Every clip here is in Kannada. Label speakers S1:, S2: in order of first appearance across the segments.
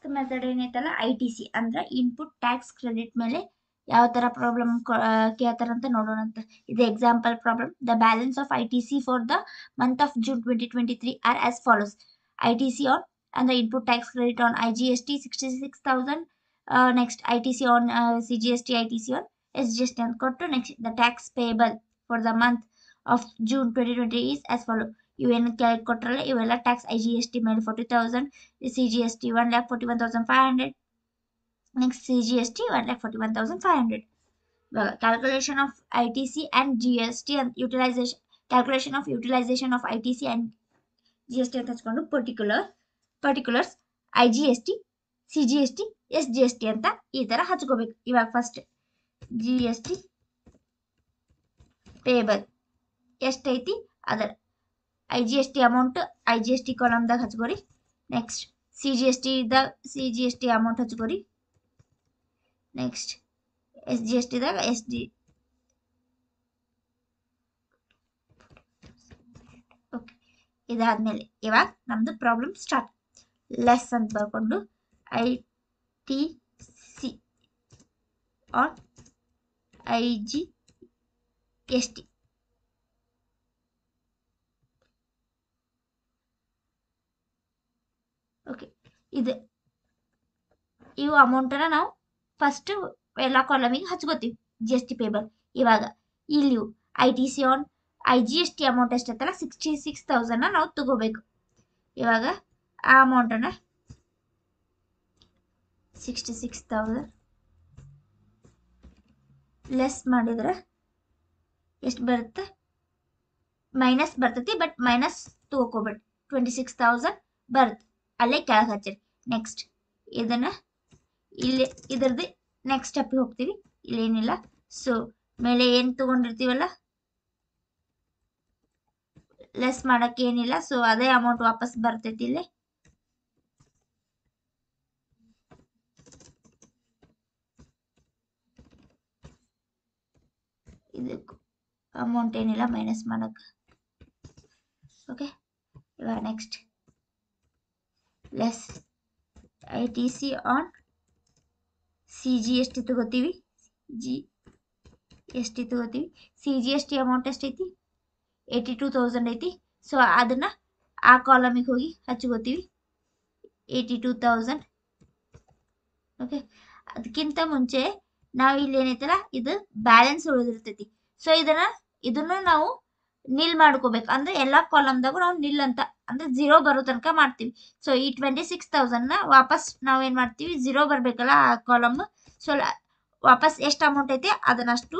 S1: ಸಿಕ್ಸ್ತ್ ಮೆಥಡ್ ಏನೈತಲ್ಲ ITC ಅಂದ್ರೆ ಇನ್ಪುಟ್ ಟ್ಯಾಕ್ಸ್ ಕ್ರೆಡಿಟ್ ಮೇಲೆ ಯಾವ ತರ ಪ್ರಾಬ್ಲಮ್ ಕೇಳ್ತಾರ ಅಂತ ನೋಡೋಣ ಅಂತ. ಇದು example problem. The balance of ITC for the month of June 2023 are as follows. ITC on ಅಂದ್ರೆ input tax credit on IGST 66,000. Next ITC on CGST, ITC on SGST ಅಂತ ಕೊಟ್ಟು next the tax payable for the month of June 2020 is as follow. ಇವೇನು ಕೊಟ್ಟರಲ್ಲ ಇವೆಲ್ಲ ಟ್ಯಾಕ್ಸ್. IGST ಮೇಲೆ 40,000, CGST 1,41,500, next CGST 1,41,500. Calculation of ITC and GST and utilization, calculation of utilization of ITC and GST ಅಂತ ಹಚ್ಕೊಂಡು particulars IGST, CGST, SGST ಅಂತ ಈ ತರ ಹಚ್ಕೋಬೇಕು. ಇವಾಗ ಫಸ್ಟ್ GST ಪೇಬಲ್ ಎಷ್ಟೈತಿ ಅದರ IGST ಅಮೌಂಟ್ IGST ಕಾಲಮ್ದಾಗ ಹಚ್ಕೋರಿ. ನೆಕ್ಸ್ಟ್ CGST ಅಮೌಂಟ್ ಹಚ್ಕೋರಿ. ನೆಕ್ಸ್ಟ್ SGST ದಾಗ ಓಕೆ. ಇದಾದ್ಮೇಲೆ ಇವಾಗ ನಮ್ದು ಪ್ರಾಬ್ಲಮ್ ಸ್ಟಾರ್ಟ್. ಲೆಸ್ ಅಂತ ಬರ್ಕೊಂಡು ITC ಆನ್ IGST ಓಕೆ. ಇವು ಅಮೌಂಟನ್ನ ನಾವು ಫಸ್ಟ್ ಎಲ್ಲ ಕಾಲಮಿಗೆ ಹಚ್ಕೋತೀವಿ GST ಪೇಬಲ್. ಇವಾಗ ಇಲ್ಲಿ ITC ಆನ್ IGST ಅಮೌಂಟ್ ಎಷ್ಟೈತಲ್ಲ 66,000 ನಾವು ತಗೋಬೇಕು. ಇವಾಗ ಆ ಅಮೌಂಟನ್ನ 66,000 ಲೆಸ್ ಮಾಡಿದ್ರೆ ಎಷ್ಟು ಬರುತ್ತೆ? ಮೈನಸ್ ಬರ್ತೈತಿ, ಬಟ್ ಮೈನಸ್ ತಗೋಬೇಡಿ. 26,000 ಬರುತ್ತೆ. ಅಲ್ಲೇ ಕೆಳಗೆ ಹಚ್ಚಿರಿ. ನೆಕ್ಸ್ಟ್ ಇದನ್ನ ಇಲ್ಲಿ ಇದ್ರದ್ದು ನೆಕ್ಸ್ಟ್ ಸ್ಟೆಪ್ ಹೋಗ್ತೀವಿ. ಇಲ್ಲೇನಿಲ್ಲ. ಸೊ ಮೇಲೆ ಏನು ತಗೊಂಡಿರ್ತೀವಲ್ಲ ಲೆಸ್ ಮಾಡಕ್ಕೆ ಏನಿಲ್ಲ. ಸೊ ಅದೇ ಅಮೌಂಟ್ ವಾಪಸ್ ಬರ್ತೈತಿ ಇಲ್ಲಿ. ಇದಕ್ಕೂ ಅಮೌಂಟ್ ಏನಿಲ್ಲ ಮೈನಸ್ ಮಾಡಕ್ಕೆ. ಓಕೆ. ಇವಾಗ next less ITC on CGST ತಗೋತೀವಿ. GST ತಗೋತೀವಿ. CGST ಅಮೌಂಟ್ ಎಷ್ಟೈತಿ? 82,000 ಐತಿ. ಸೊ ಅದನ್ನ ಆ ಕಾಲಮಿಗೆ ಹೋಗಿ ಹಚ್ಕೋತೀವಿ 82,000. ಓಕೆ. ಅದಕ್ಕಿಂತ ಮುಂಚೆ ನಾವು ಇಲ್ಲಿ ಏನೈತಲ್ಲ ಇದು ಬ್ಯಾಲೆನ್ಸ್ ಉಳಿದಿರ್ತೈತಿ. ಸೊ ಇದನ್ನು ನಾವು ನಿಲ್ ಮಾಡ್ಕೋಬೇಕು. ಅಂದ್ರೆ ಎಲ್ಲಾ ಕಾಲಮ್ದಾಗೂ ನಾವು ನಿಲ್ ಅಂತ ಅಂದ್ರೆ 0 ಬರೋ ತನಕ ಮಾಡ್ತೀವಿ. ಸೊ ಈ 26,000 ವಾಪಸ್ ನಾವೇನ್ ಮಾಡ್ತೀವಿ 0 ಬರ್ಬೇಕಲ್ಲ ಆ ಕಾಲಮ್. ಸೊ ವಾಪಸ್ ಎಷ್ಟು ಅಮೌಂಟ್ ಐತಿ ಅದನ್ನಷ್ಟು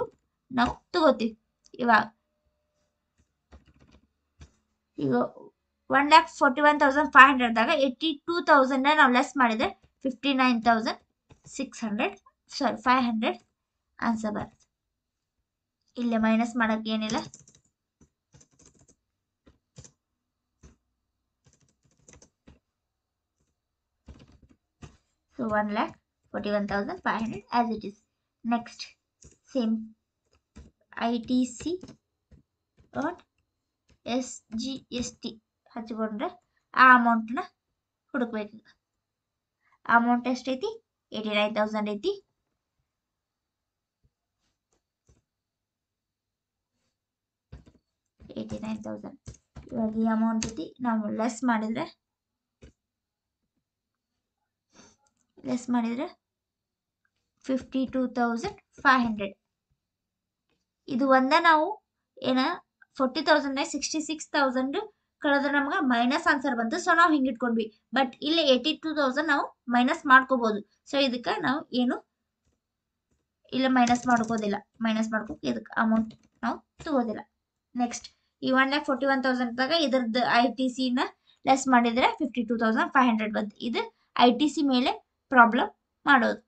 S1: ನಾವು ತಗೋತೀವಿ. ಇವಾಗ 1,41,500 ದಾಗ 82,000 ನಾವು ಲೆಸ್ ಮಾಡಿದ್ರೆ 59,500 ಆನ್ಸರ್ ಬರುತ್ತೆ. ಇಲ್ಲೇ ಮೈನಸ್ ಮಾಡಕ್ಕೆ ಏನಿಲ್ಲ. So 1,41,500 as it is. Next same ITC on SGST ಹಚ್ಕೊಂಡ್ರೆ ಆ ಅಮೌಂಟ್ನ ಹುಡುಕ್ಬೇಕು. ಅಮೌಂಟ್ ಎಷ್ಟೈತಿ? 89,000 ಐತಿ. ಇವಾಗ ಈ ಅಮೌಂಟ್ ಐತಿ. ನಾವು ಲೆಸ್ ಮಾಡಿದ್ರೆ 52,500. ಇದು ಒಂದ ನಾವು ಏನ 40,000 66,000 ಕಳೆದ್ರೆ ನಮ್ಗೆ ಮೈನಸ್ ಆನ್ಸರ್ ಬಂತು. ಸೊ ನಾವು ಹಿಂಗೆ ಇಟ್ಕೊಂಡ್ವಿ. ಬಟ್ ಇಲ್ಲಿ 82,000 ನಾವು ಮೈನಸ್ ಮಾಡ್ಕೋಬಹುದು. ಸೊ ಇದಕ್ಕೆ ನಾವು ಏನು ಇಲ್ಲ ಮೈನಸ್ ಮಾಡ್ಕೋದಿಲ್ಲ. ಮೈನಸ್ ಮಾಡ್ಕೋಕೆ ಇದಕ್ಕೆ ಅಮೌಂಟ್ ನಾವು ತಗೋದಿಲ್ಲ. ನೆಕ್ಸ್ಟ್ ಈ 1,41,000 ದಾಗ ಇದ್ರದ್ದು ITC ನ ಲೆಸ್ ಮಾಡಿದ್ರೆ 52,500 ಬಂತು. ಇದು ITC ಮೇಲೆ ಪ್ರಾಬ್ಲಮ್ ಮಾಡೋದು.